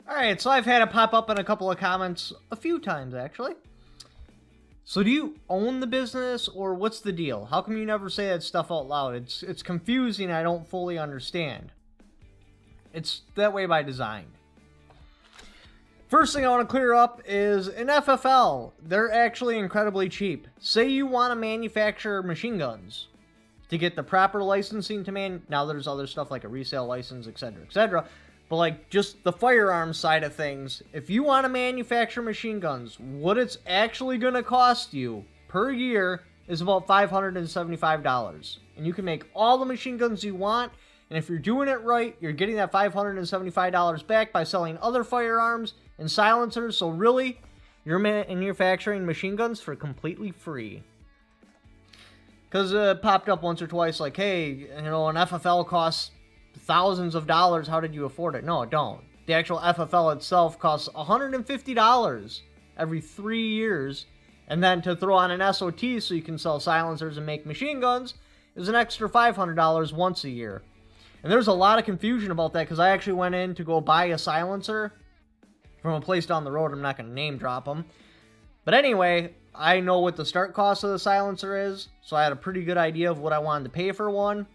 Alright, so I've had it pop up in a couple of comments a few times, actually. So do you own the business, or what's the deal? How come you never say that stuff out loud? It's confusing, I don't fully understand. It's that way by design. First thing I want to clear up is an FFL. They're actually incredibly cheap. Say you want to manufacture machine guns to get the proper licensing to now there's other stuff like a resale license, etc., etc. But like just the firearms side of things, if you want to manufacture machine guns, what it's actually going to cost you per year is about $575. And you can make all the machine guns you want, and if you're doing it right, you're getting that $575 back by selling other firearms and silencers. So really, you're manufacturing machine guns for completely free. Because it popped up once or twice like, hey, you know, an FFL costs thousands of dollars. How did you afford it? No, it don't. The actual FFL itself costs $150 every 3 years. And then to throw on an SOT so you can sell silencers and make machine guns is an extra $500 once a year. And there's a lot of confusion about that because I actually went in to go buy a silencer from a place down the road. I'm not going to name drop them. But anyway, I know what the start cost of the silencer is, so I had a pretty good idea of what I wanted to pay for one.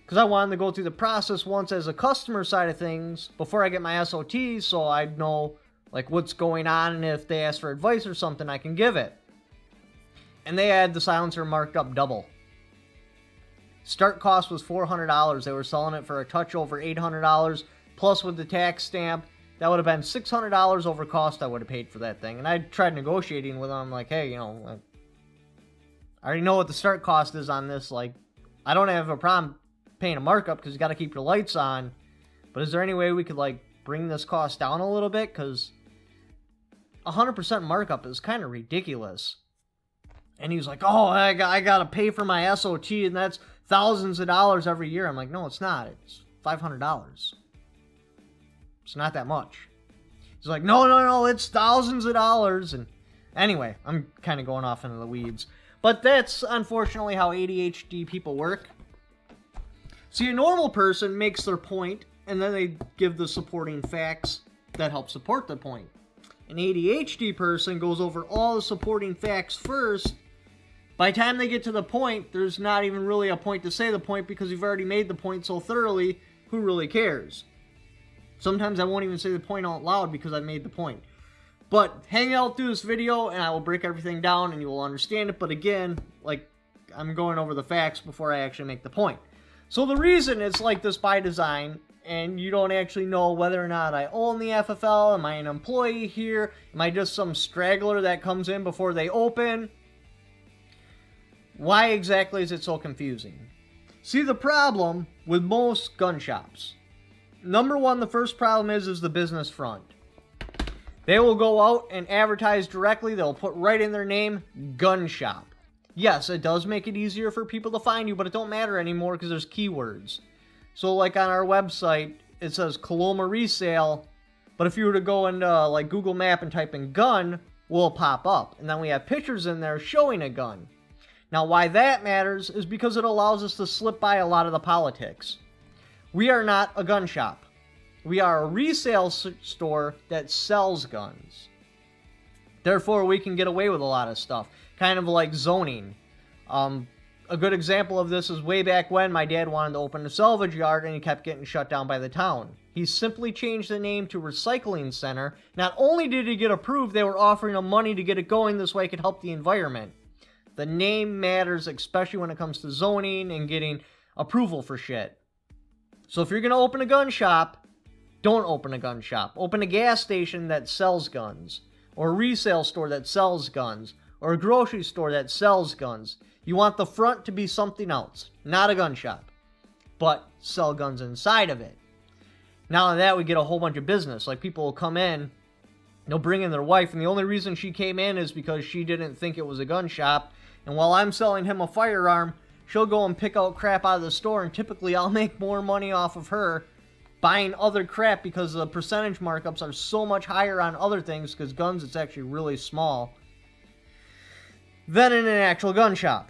Because I wanted to go through the process once as a customer side of things before I get my SOTs, so I know like what's going on, and if they ask for advice or something, I can give it. And they had the silencer marked up double. Start cost was $400. They were selling it for a touch over $800. Plus with the tax stamp, that would have been $600 over cost I would have paid for that thing. And I tried negotiating with them. I'm like, hey, you know, I already know what the start cost is on this. Like, I don't have a problem paying a markup because you got to keep your lights on. But is there any way we could, like, bring this cost down a little bit? Because 100% markup is kind of ridiculous. And he was like, oh, I got to pay for my SOT, and that's thousands of dollars every year. I'm like, no, it's not. It's $500. It's not that much. He's like, no, it's thousands of dollars. And anyway, I'm kind of going off into the weeds. But that's unfortunately how ADHD people work. See, a normal person makes their point, and then they give the supporting facts that help support the point. An ADHD person goes over all the supporting facts first. By the time they get to the point, there's not even really a point to say the point because you've already made the point so thoroughly, who really cares? Sometimes I won't even say the point out loud because I made the point. But hang out through this video and I will break everything down and you will understand it. But again, like, I'm going over the facts before I actually make the point. So the reason it's like this by design, and you don't actually know whether or not I own the FFL, am I an employee here, am I just some straggler that comes in before they open? Why exactly is it so confusing? See, the problem with most gun shops. Number one, the first problem is the business front. They will go out and advertise directly. They'll put right in their name, gun shop. Yes, it does make it easier for people to find you, but it don't matter anymore because there's keywords. So like on our website, it says Coloma resale, but if you were to go into like Google Map and type in gun, will pop up. And then we have pictures in there showing a gun. Now why that matters is because it allows us to slip by a lot of the politics. We are not a gun shop. We are a resale store that sells guns. Therefore, we can get away with a lot of stuff. Kind of like zoning. A good example of this is way back when my dad wanted to open a salvage yard and he kept getting shut down by the town. He simply changed the name to Recycling Center. Not only did he get approved, they were offering him money to get it going. This way it could help the environment. The name matters, especially when it comes to zoning and getting approval for shit. So if you're going to open a gun shop, don't open a gun shop. Open a gas station that sells guns, or a resale store that sells guns, or a grocery store that sells guns. You want the front to be something else, not a gun shop, but sell guns inside of it. Now that we get a whole bunch of business. Like people will come in, they'll bring in their wife, and the only reason she came in is because she didn't think it was a gun shop. And while I'm selling him a firearm, she'll go and pick out crap out of the store, and typically I'll make more money off of her buying other crap because the percentage markups are so much higher on other things, because guns, it's actually really small, than in an actual gun shop.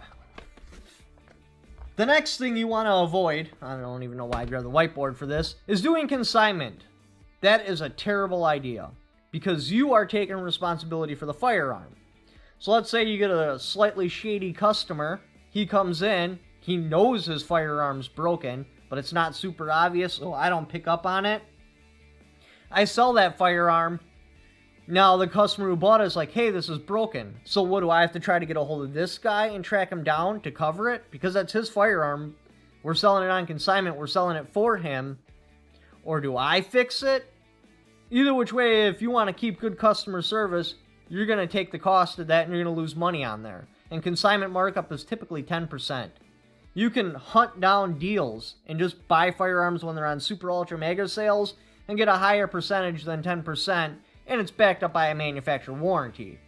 The next thing you want to avoid, I don't even know why I grabbed the whiteboard for this, is doing consignment. that is a terrible idea because you are taking responsibility for the firearm. So let's say you get a slightly shady customer. He comes in, he knows his firearm's broken, but it's not super obvious, so I don't pick up on it. I sell that firearm. Now the customer who bought it is like, hey, this is broken. So what, do I have to try to get a hold of this guy and track him down to cover it? Because that's his firearm. We're selling it on consignment. We're selling it for him. Or do I fix it? Either which way, if you want to keep good customer service, you're going to take the cost of that and you're going to lose money on there. And consignment markup is typically 10%. You can hunt down deals and just buy firearms when they're on super ultra mega sales and get a higher percentage than 10%, and it's backed up by a manufacturer warranty,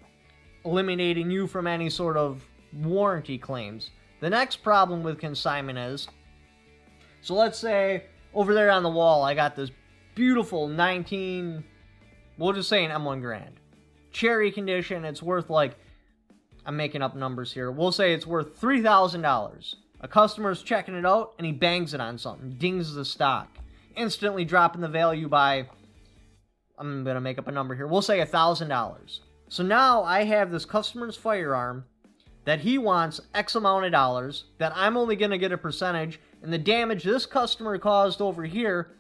eliminating you from any sort of warranty claims. The next problem with consignment is, so let's say over there on the wall I got this beautiful 19, we'll just say an M1 Grand. Cherry condition, it's worth like, I'm making up numbers here, we'll say it's worth $3,000. A customer's checking it out and he bangs it on something, dings the stock, instantly dropping the value by, I'm going to make up a number here, we'll say $1,000. So now I have this customer's firearm that he wants X amount of dollars, that I'm only going to get a percentage, and the damage this customer caused over here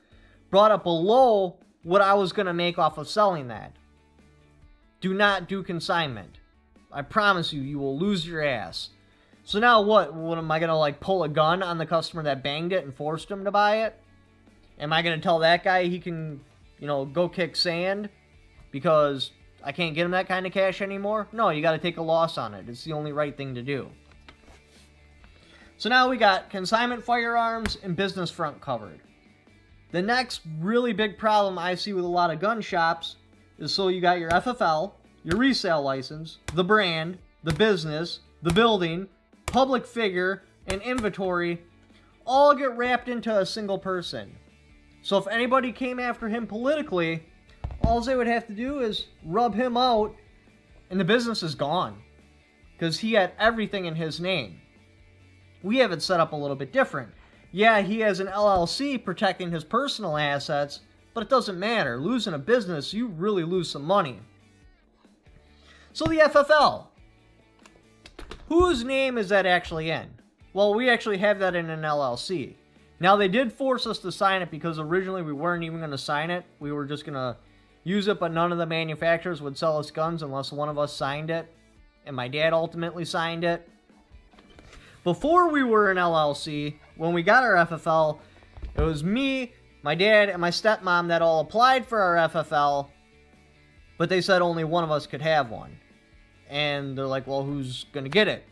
brought up below what I was going to make off of selling that. Do not do consignment. I promise you, you will lose your ass. So now what? What am I going to like pull a gun on the customer that banged it and forced him to buy it? Am I going to tell that guy he can, go kick sand because I can't get him that kind of cash anymore? No, you got to take a loss on it. It's the only right thing to do. So now we got consignment firearms and business front covered. The next really big problem I see with a lot of gun shops is, so you got your FFL, your resale license, the brand, the business, the building, public figure, and inventory all get wrapped into a single person. So if anybody came after him politically, all they would have to do is rub him out and the business is gone, because he had everything in his name. We have it set up a little bit different. Yeah, he has an LLC protecting his personal assets, but it doesn't matter. Losing a business, you really lose some money. So the FFL, whose name is that actually in? Well, we actually have that in an LLC. Now, they did force us to sign it because originally we weren't even going to sign it. We were just going to use it, but none of the manufacturers would sell us guns unless one of us signed it. And my dad ultimately signed it. Before we were an LLC, when we got our FFL, it was me, my dad, and my stepmom that all applied for our FFL, but they said only one of us could have one. And they're like, well, who's going to get it?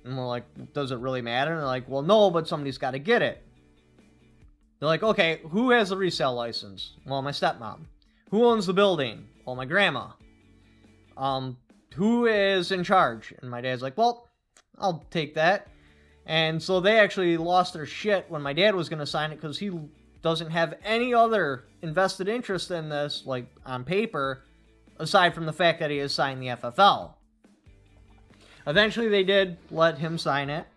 And we're like, does it really matter? And they're like, well, no, but somebody's got to get it. They're like, okay, who has the resale license? Well, my stepmom. Who owns the building? Well, my grandma. Who is in charge? And my dad's like, well, I'll take that. And so they actually lost their shit when my dad was going to sign it, because he doesn't have any other invested interest in this, like on paper, aside from the fact that he has signed the FFL. Eventually they did let him sign it.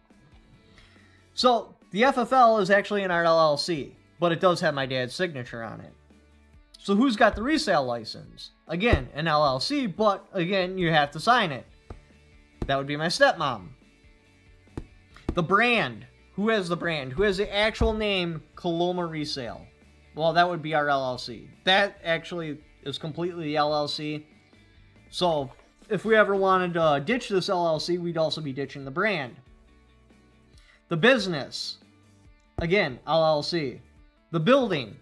So the FFL is actually in our LLC, but it does have my dad's signature on it. So who's got the resale license? Again, an LLC, but again, you have to sign it. That would be my stepmom. The brand. Who has the brand? Who has the actual name Coloma Resale? Well, that would be our LLC. That actually is completely the LLC. So if we ever wanted to ditch this LLC, we'd also be ditching the brand. The business. Again, LLC. The building.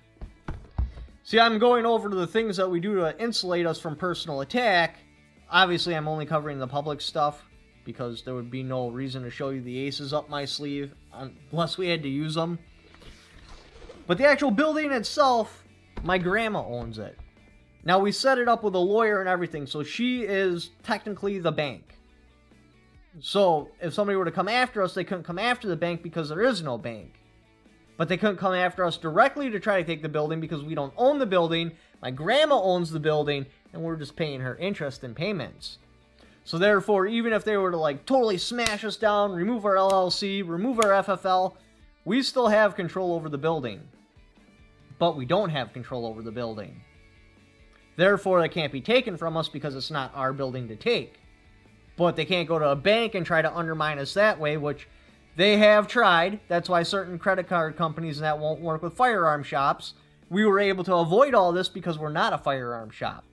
See, I'm going over to the things that we do to insulate us from personal attack. Obviously, I'm only covering the public stuff, because there would be no reason to show you the aces up my sleeve unless we had to use them. But the actual building itself, my grandma owns it. Now, we set it up with a lawyer and everything, so she is technically the bank. So if somebody were to come after us, they couldn't come after the bank because there is no bank. But they couldn't come after us directly to try to take the building because we don't own the building. My grandma owns the building, and we're just paying her interest and payments. So therefore, even if they were to like totally smash us down, remove our LLC, remove our FFL, we still have control over the building. but we don't have control over the building. Therefore, it can't be taken from us because it's not our building to take. But they can't go to a bank and try to undermine us that way, which they have tried. That's why certain credit card companies and that won't work with firearm shops. We were able to avoid all this because we're not a firearm shop.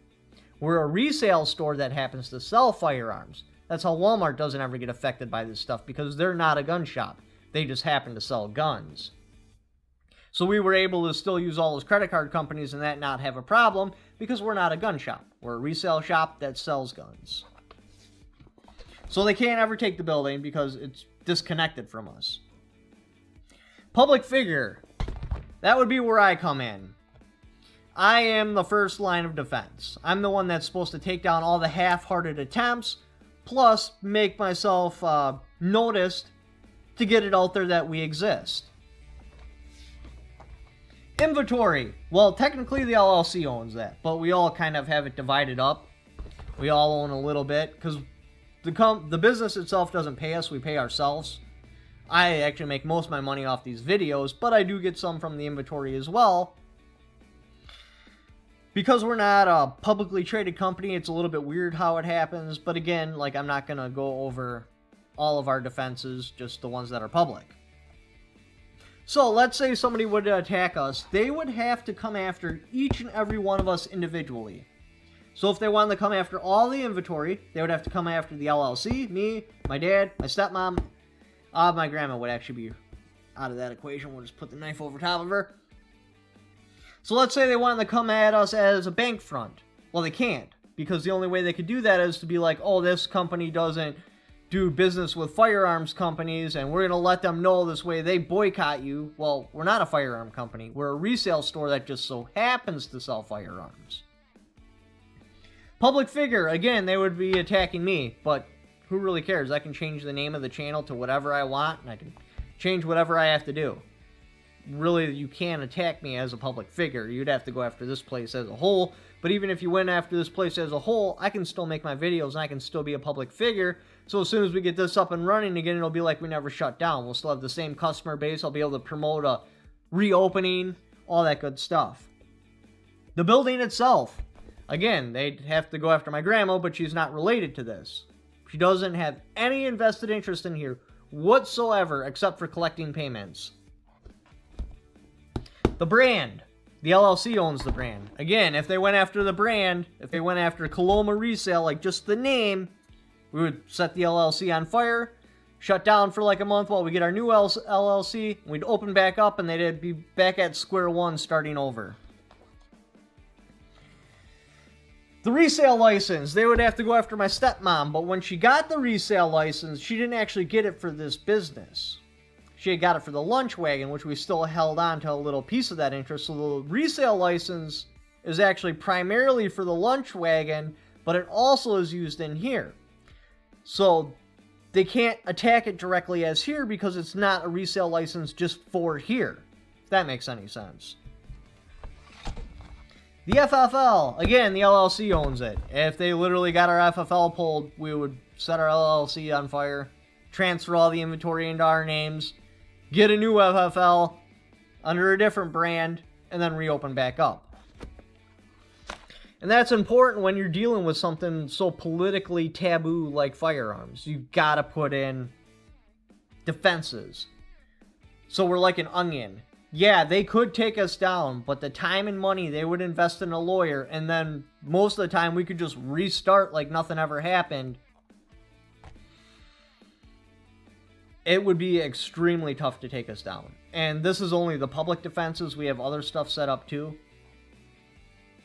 We're a resale store that happens to sell firearms. That's how Walmart doesn't ever get affected by this stuff, because they're not a gun shop. They just happen to sell guns. So we were able to still use all those credit card companies and that not have a problem, because we're not a gun shop. We're a resale shop that sells guns. So they can't ever take the building because it's disconnected from us. Public figure. That would be where I come in. I am the first line of defense. I'm the one that's supposed to take down all the half-hearted attempts, plus make myself noticed to get it out there that we exist. Inventory. Well, technically the LLC owns that, but we all kind of have it divided up. We all own a little bit, because the business itself doesn't pay us, we pay ourselves. I actually make most of my money off these videos, but I do get some from the inventory as well. Because we're not a publicly traded company, it's a little bit weird how it happens, but again, like, I'm not going to go over all of our defenses, just the ones that are public. So, let's say somebody would attack us. They would have to come after each and every one of us individually. So if they wanted to come after all the inventory, they would have to come after the LLC, me, my dad, my stepmom. My grandma would actually be out of that equation. We'll just put the knife over top of her. So let's say they wanted to come at us as a bank front. Well, they can't, because the only way they could do that is to be like, oh, this company doesn't do business with firearms companies, and we're going to let them know this way they boycott you. Well, we're not a firearm company. We're a resale store that just so happens to sell firearms. Public figure, again, they would be attacking me, but who really cares? I can change the name of the channel to whatever I want, and I can change whatever I have to do. Really, you can't attack me as a public figure. You'd have to go after this place as a whole, but even if you went after this place as a whole, I can still make my videos, and I can still be a public figure. So as soon as we get this up and running again, it'll be like we never shut down. We'll still have the same customer base. I'll be able to promote a reopening, all that good stuff. The building itself. Again, they'd have to go after my grandma, but she's not related to this. She doesn't have any invested interest in here whatsoever, except for collecting payments. The brand. The LLC owns the brand. Again, if they went after the brand, if they went after Coloma Resale, like just the name, we would set the LLC on fire, shut down for like a month while we get our new LLC, we'd open back up, and they'd be back at square one starting over. The resale license, they would have to go after my stepmom, but when she got the resale license, she didn't actually get it for this business. She had got it for the lunch wagon, which we still held on to a little piece of that interest. So the resale license is actually primarily for the lunch wagon, but it also is used in here. So they can't attack it directly as here because it's not a resale license just for here, if that makes any sense. The FFL, again, the LLC owns it. If they literally got our FFL pulled, we would set our LLC on fire, transfer all the inventory into our names, get a new FFL under a different brand, and then reopen back up. And that's important when you're dealing with something so politically taboo like firearms. You gotta put in defenses. So we're like an onion. Yeah, they could take us down, but the time and money they would invest in a lawyer, and then most of the time we could just restart like nothing ever happened. It would be extremely tough to take us down. And this is only the public defenses. We have other stuff set up too.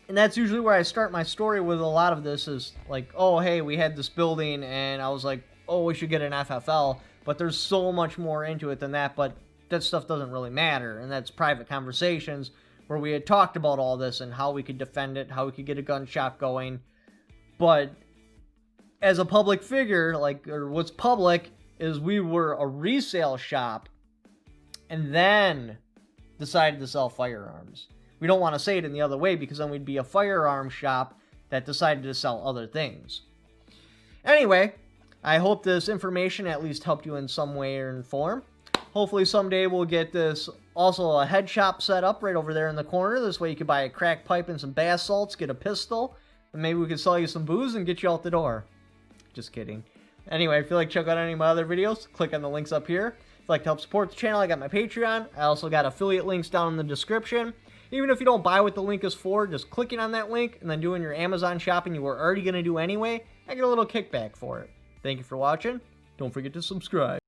And that's usually where I start my story with a lot of this is like, oh, hey, we had this building and I was like, oh, we should get an FFL. But there's so much more into it than that. But that stuff doesn't really matter. And that's private conversations where we had talked about all this and how we could defend it, how we could get a gun shop going. But as a public figure, like, or what's public is we were a resale shop and then decided to sell firearms. We don't want to say it in the other way because then we'd be a firearm shop that decided to sell other things. Anyway, I hope this information at least helped you in some way or in form. Hopefully someday we'll get this Also, a head shop set up right over there in the corner. This way you can buy a crack pipe and some bath salts, get a pistol, and maybe we could sell you some booze and get you out the door. Just kidding. Anyway, if you like to check out any of my other videos, click on the links up here. If you'd like to help support the channel, I got my Patreon. I also got affiliate links down in the description. Even if you don't buy what the link is for, just clicking on that link and then doing your Amazon shopping you were already going to do anyway, I get a little kickback for it. Thank you for watching. Don't forget to subscribe.